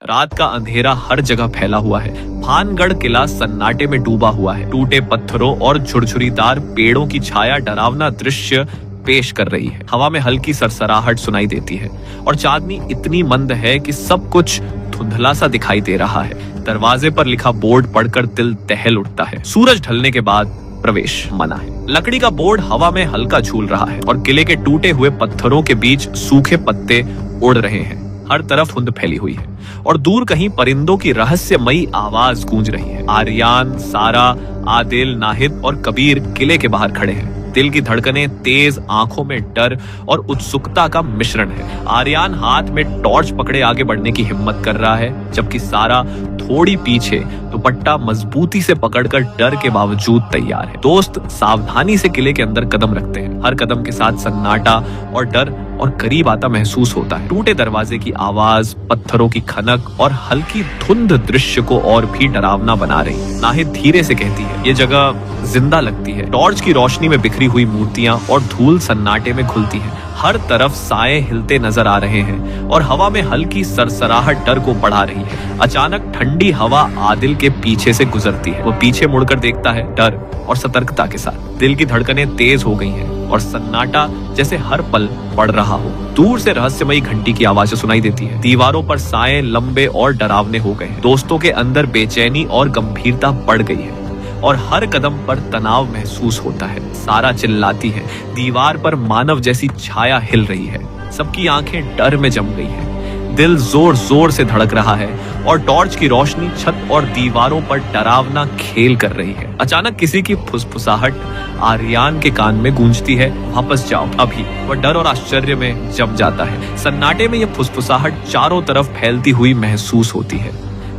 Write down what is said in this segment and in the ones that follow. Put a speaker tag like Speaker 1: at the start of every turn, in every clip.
Speaker 1: रात का अंधेरा हर जगह फैला हुआ है। भानगढ़ किला सन्नाटे में डूबा हुआ है। टूटे पत्थरों और झुरझुरीदार पेड़ों की छाया डरावना दृश्य पेश कर रही है। हवा में हल्की सरसराहट सुनाई देती है और चांदनी इतनी मंद है कि सब कुछ धुंधला सा दिखाई दे रहा है। दरवाजे पर लिखा बोर्ड पढ़कर दिल दहल उठता है। सूरज ढलने के बाद प्रवेश मना है। लकड़ी का बोर्ड हवा में हल्का झूल रहा है और किले के टूटे हुए पत्थरों के बीच सूखे पत्ते उड़ रहे हैं। हर तरफ धुंध फैली हुई है और दूर कहीं परिंदों की रहस्यमयी आवाज गूंज रही है। आर्यान, सारा, आदिल, नाहिद और कबीर किले के बाहर खड़े हैं। दिल की धड़कनें तेज, आंखों में डर और उत्सुकता का मिश्रण है। आर्यान हाथ में टॉर्च पकड़े आगे बढ़ने की हिम्मत कर रहा है, जबकि सारा थोड़ी पीछे दुपट्टा मजबूती से पकड़कर डर के बावजूद तैयार है। दोस्त सावधानी से किले के अंदर कदम रखते हैं। हर कदम के साथ सन्नाटा और डर और करीब आता महसूस होता है। टूटे दरवाजे की आवाज, पत्थरों की खनक और हल्की धुंध दृश्य को और भी डरावना बना रही है। नाहिद धीरे से कहती है, ये जगह जिंदा लगती है। टॉर्च की रोशनी में बिखरी हुई मूर्तियां और धूल सन्नाटे में खुलती है। हर तरफ साए हिलते नजर आ रहे हैं और हवा में हल्की सरसराहट डर को बढ़ा रही है। अचानक ठंडी हवा आदिल के पीछे से गुजरती है। वो पीछे मुड़कर देखता है, डर और सतर्कता के साथ। दिल की धड़कनें तेज हो गई हैं और सन्नाटा जैसे हर पल बढ़ रहा हो। दूर से रहस्यमयी घंटी की आवाजें सुनाई देती है। दीवारों पर साए लंबे और डरावने हो गए। दोस्तों के अंदर बेचैनी और गंभीरता बढ़ गई है और हर कदम पर तनाव महसूस होता है। सारा चिल्लाती है, दीवार पर मानव जैसी छाया हिल रही है। सबकी आंखें डर में जम गई हैं। दिल जोर जोर से धड़क रहा है और टॉर्च की रोशनी छत और दीवारों पर डरावना खेल कर रही है। अचानक किसी की फुसफुसाहट आर्यान के कान में गूंजती है, वापस जाओ अभी। वह डर और आश्चर्य में जम जाता है। सन्नाटे में यह फुसफुसाहट चारों तरफ फैलती हुई महसूस होती है।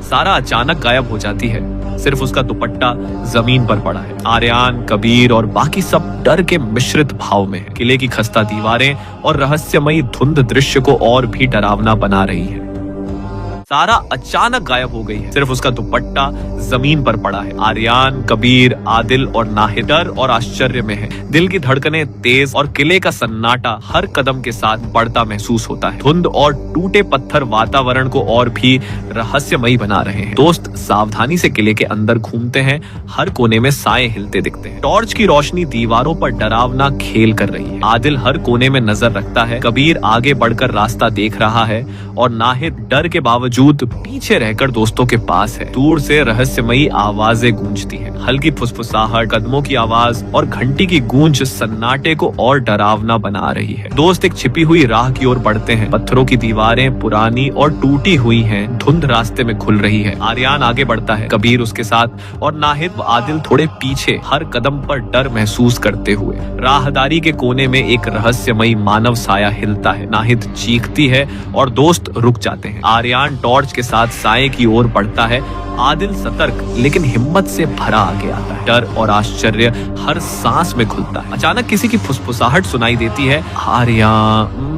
Speaker 1: सारा अचानक गायब हो जाती है, सिर्फ उसका दुपट्टा जमीन पर पड़ा है। आर्यान, कबीर और बाकी सब डर के मिश्रित भाव में है। किले की खस्ता दीवारें और रहस्यमयी धुंध दृश्य को और भी डरावना बना रही है। सारा अचानक गायब हो गई है, सिर्फ उसका दुपट्टा जमीन पर पड़ा है। आर्यान, कबीर, आदिल और नाहिद डर और आश्चर्य में है। दिल की धड़कनें तेज और किले का सन्नाटा हर कदम के साथ बढ़ता महसूस होता है। धुंध और टूटे पत्थर वातावरण को और भी रहस्यमयी बना रहे हैं। दोस्त सावधानी से किले के अंदर घूमते हैं। हर कोने में साए हिलते दिखते हैं। टॉर्च की रोशनी दीवारों पर डरावना खेल कर रही है। आदिल हर कोने में नजर रखता है। कबीर आगे बढ़कर रास्ता देख रहा है और नाहिद डर के बावजूद पीछे रहकर दोस्तों के पास है। दूर से रहस्यमयी आवाजें गूंजती हैं। हल्की फुसफुसाहट, कदमों की आवाज और घंटी की गूंज सन्नाटे को और डरावना बना रही है। दोस्त एक छिपी हुई राह की ओर बढ़ते हैं। पत्थरों की दीवारें पुरानी और टूटी हुई हैं। धुंध रास्ते में खुल रही है। आर्यान आगे बढ़ता है, कबीर उसके साथ और नाहिद व आदिल थोड़े पीछे, हर कदम पर डर महसूस करते हुए। राहदारी के कोने में एक रहस्यमयी मानव साया हिलता है। नाहिद चीखती है और दोस्त रुक जाते हैं। आर्यान टॉर्च के साथ साए की ओर बढ़ता है। आदिल सतर्क लेकिन हिम्मत से भरा आगे आता है। डर और आश्चर्य हर सांस में खुलता है। अचानक किसी की फुसफुसाहट सुनाई देती है, आर्या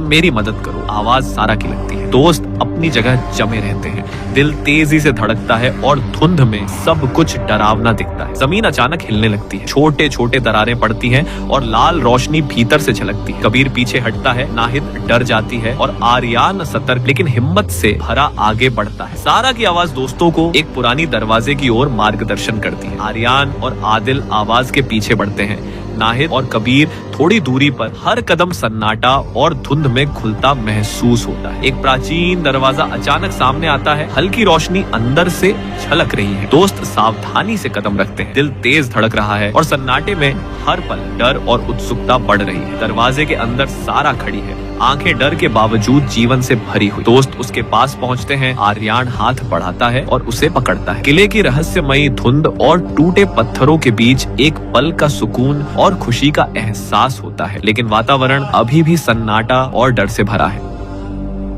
Speaker 1: मेरी मदद करो। आवाज सारा की लगती है। दोस्त अपनी जगह जमे रहते हैं। दिल तेजी से धड़कता है और धुंध में सब कुछ डरावना दिखता है। जमीन अचानक हिलने लगती है। छोटे छोटे दरारें पड़ती हैं और लाल रोशनी भीतर से झलकती है। कबीर पीछे हटता है। नाहिद डर जाती है और आर्यान सतर्क लेकिन हिम्मत से भरा आगे बढ़ता है। सारा की आवाज दोस्तों को एक पुरानी दरवाजे की ओर मार्गदर्शन करती है। आर्यान और आदिल आवाज के पीछे बढ़ते हैं। नाहिद और कबीर थोड़ी दूरी पर। हर कदम सन्नाटा और धुंध में खुलता महसूस होता है। एक प्राचीन दरवाजा अचानक सामने आता है। हल्की रोशनी अंदर से झलक रही है। दोस्त सावधानी से कदम रखते हैं। दिल तेज धड़क रहा है और सन्नाटे में हर पल डर और उत्सुकता बढ़ रही है। दरवाजे के अंदर सारा खड़ी है, आंखें डर के बावजूद जीवन से भरी हुई। दोस्त उसके पास पहुंचते हैं। आर्यान हाथ बढ़ाता है और उसे पकड़ता है। किले की रहस्यमयी धुंध और टूटे पत्थरों के बीच एक पल का सुकून और खुशी का एहसास होता है, लेकिन वातावरण अभी भी सन्नाटा और डर से भरा है।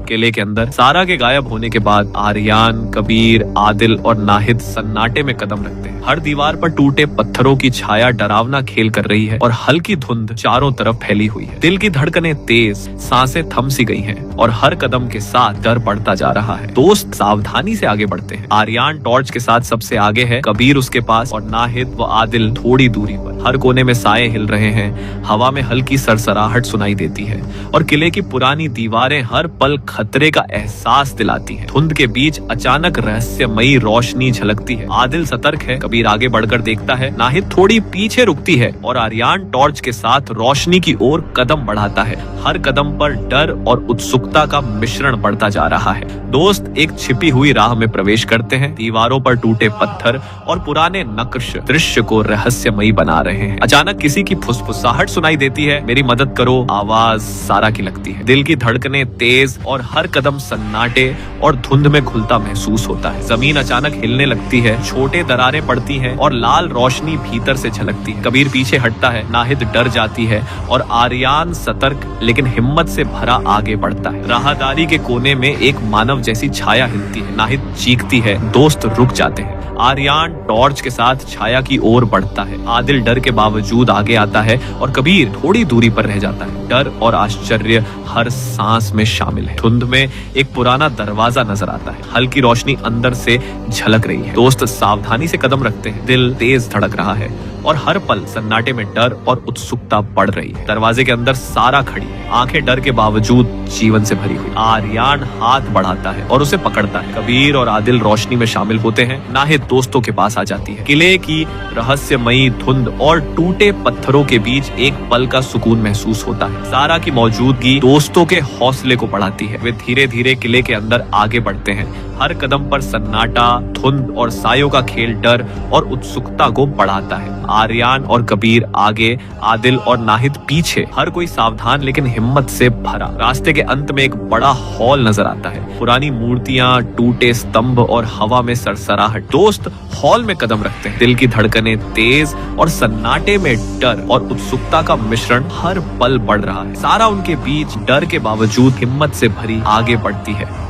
Speaker 1: किले के अंदर सारा के गायब होने के बाद आर्यान, कबीर, आदिल और नाहिद सन्नाटे में कदम रखते हैं। हर दीवार पर टूटे पत्थरों की छाया डरावना खेल कर रही है और हल्की धुंध चारों तरफ फैली हुई है। दिल की धड़कनें तेज, सांसें थम सी गई हैं और हर कदम के साथ डर बढ़ता जा रहा है। दोस्त सावधानी से आगे बढ़ते हैं। आर्यान टॉर्च के साथ सबसे आगे है। कबीर उसके पास और नाहिद व आदिल थोड़ी दूरी पर। हर कोने में साए हिल रहे हैं। हवा में हल्की सरसराहट सुनाई देती है और किले की पुरानी दीवारें हर पल खतरे का एहसास दिलाती है। धुंध के बीच अचानक रहस्यमयी रोशनी झलकती है। आदिल सतर्क है, कबीर आगे बढ़कर देखता है, नाहिद थोड़ी पीछे रुकती है और आर्यान टॉर्च के साथ रोशनी की ओर कदम बढ़ाता है। हर कदम पर डर और उत्सुकता का मिश्रण बढ़ता जा रहा है। दोस्त एक छिपी हुई राह में प्रवेश करते हैं। दीवारों पर टूटे पत्थर और पुराने नक्श दृश्य को रहस्यमयी बना रहे हैं। अचानक किसी की फुसफुसाहट सुनाई देती है, मेरी मदद करो। आवाज सारा की लगती है। दिल की धड़कनें तेज और हर कदम सन्नाटे और धुंध में घुलता महसूस होता है। जमीन अचानक हिलने लगती है, छोटे दरारें पड़ती हैं और लाल रोशनी भीतर से झलकती है। कबीर पीछे हटता है, नाहिद डर जाती है और आर्यान सतर्क लेकिन हिम्मत से भरा आगे बढ़ता है। राहदारी के कोने में एक मानव जैसी छाया हिलती है। नाहिद चीखती है, दोस्त रुक जाते हैं। आर्यान टॉर्च के साथ छाया की ओर बढ़ता है। आदिल डर के बावजूद आगे आता है और कबीर थोड़ी दूरी पर रह जाता है। डर और आश्चर्य हर सांस में शामिल है। धुंध में एक पुराना दरवाजा नजर आता है। हल्की रोशनी अंदर से झलक रही है। दोस्त सावधानी से कदम रखते हैं। दिल तेज धड़क रहा है और हर पल सन्नाटे में डर और उत्सुकता बढ़ रही है। दरवाजे के अंदर सारा खड़ी है, आंखें डर के बावजूद जीवन से भरी हुई। आर्यान हाथ बढ़ाता है और उसे पकड़ता है। कबीर और आदिल रोशनी में शामिल होते हैं। नाहिद दोस्तों के पास आ जाती है। किले की रहस्यमयी धुंध और टूटे पत्थरों के बीच एक पल का सुकून महसूस होता है। सारा की मौजूदगी दोस्तों के हौसले को बढ़ाती है। वे धीरे धीरे किले के अंदर आगे बढ़ते हैं। हर कदम पर सन्नाटा, धुंध और सायों का खेल डर और उत्सुकता को बढ़ाता है। आर्यान और कबीर आगे, आदिल और नाहिद पीछे, हर कोई सावधान लेकिन हिम्मत से भरा। रास्ते के अंत में एक बड़ा हॉल नजर आता है। पुरानी मूर्तियां, टूटे स्तंभ और हवा में सरसराहट। दोस्त हॉल में कदम रखते हैं। दिल की धड़कनें तेज और सन्नाटे में डर और उत्सुकता का मिश्रण हर पल बढ़ रहा है। सारा उनके बीच डर के बावजूद हिम्मत से भरी आगे बढ़ती है।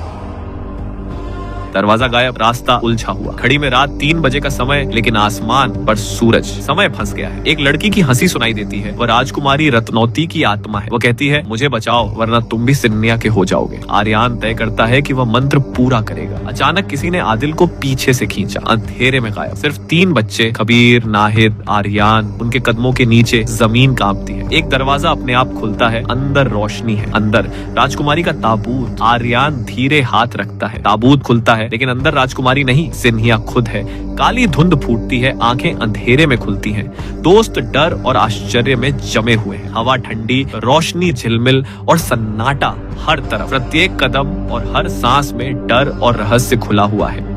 Speaker 1: दरवाजा गायब, रास्ता उलझा हुआ। घड़ी में रात 3 बजे का समय, लेकिन आसमान पर सूरज। समय फंस गया है। एक लड़की की हंसी सुनाई देती है। वह राजकुमारी रत्नौती की आत्मा है। वो कहती है, मुझे बचाओ वरना तुम भी सिन्निया के हो जाओगे। आर्यान तय करता है कि वह मंत्र पूरा करेगा। अचानक किसी ने आदिल को पीछे से खींचा। अंधेरे में गायब। सिर्फ 3 बच्चे, कबीर, नाहिद, आर्यान। उनके कदमों के नीचे जमीन कांपती है। एक दरवाजा अपने आप खुलता है। अंदर रोशनी है। अंदर राजकुमारी का ताबूत। आर्यान धीरे हाथ रखता है। ताबूत खुलता है, लेकिन अंदर राजकुमारी नहीं, सिन्हिया खुद है। काली धुंध फूटती है, आंखें अंधेरे में खुलती हैं। दोस्त डर और आश्चर्य में जमे हुए हैं। हवा ठंडी, रोशनी झिलमिल और सन्नाटा हर तरफ। प्रत्येक कदम और हर सांस में डर और रहस्य खुला हुआ है।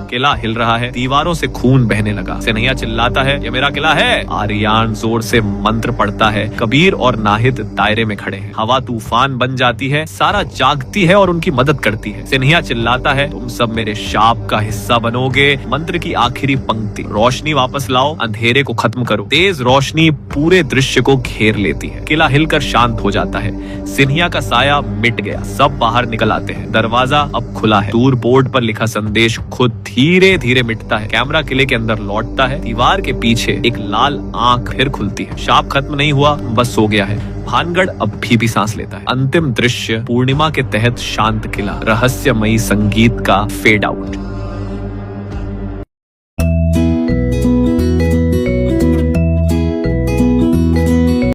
Speaker 1: किला हिल रहा है। दीवारों से खून बहने लगा। सिन्हिया चिल्लाता है, ये मेरा किला है। आर्यान जोर से मंत्र पढ़ता है। कबीर और नाहिद दायरे में खड़े हैं। हवा तूफान बन जाती है। सारा जागती है और उनकी मदद करती है। सिन्हिया चिल्लाता है, तुम सब मेरे शाप का हिस्सा बनोगे। मंत्र की आखिरी पंक्ति, रोशनी वापस लाओ, अंधेरे को खत्म करो। तेज रोशनी पूरे दृश्य को घेर लेती है। किला हिलकर शांत हो जाता है। सिन्हिया का साया मिट गया। सब बाहर निकल आते हैं। दरवाजा अब खुला है। दूर बोर्ड पर लिखा संदेश खुद धीरे धीरे मिटता है। कैमरा किले के अंदर लौटता है। दीवार के पीछे एक लाल आंख फिर खुलती है। शाप खत्म नहीं हुआ, बस सो गया है। भानगढ़ अब भी सांस लेता है। अंतिम दृश्य, पूर्णिमा के तहत शांत किला, रहस्यमयी संगीत का फेड आउट।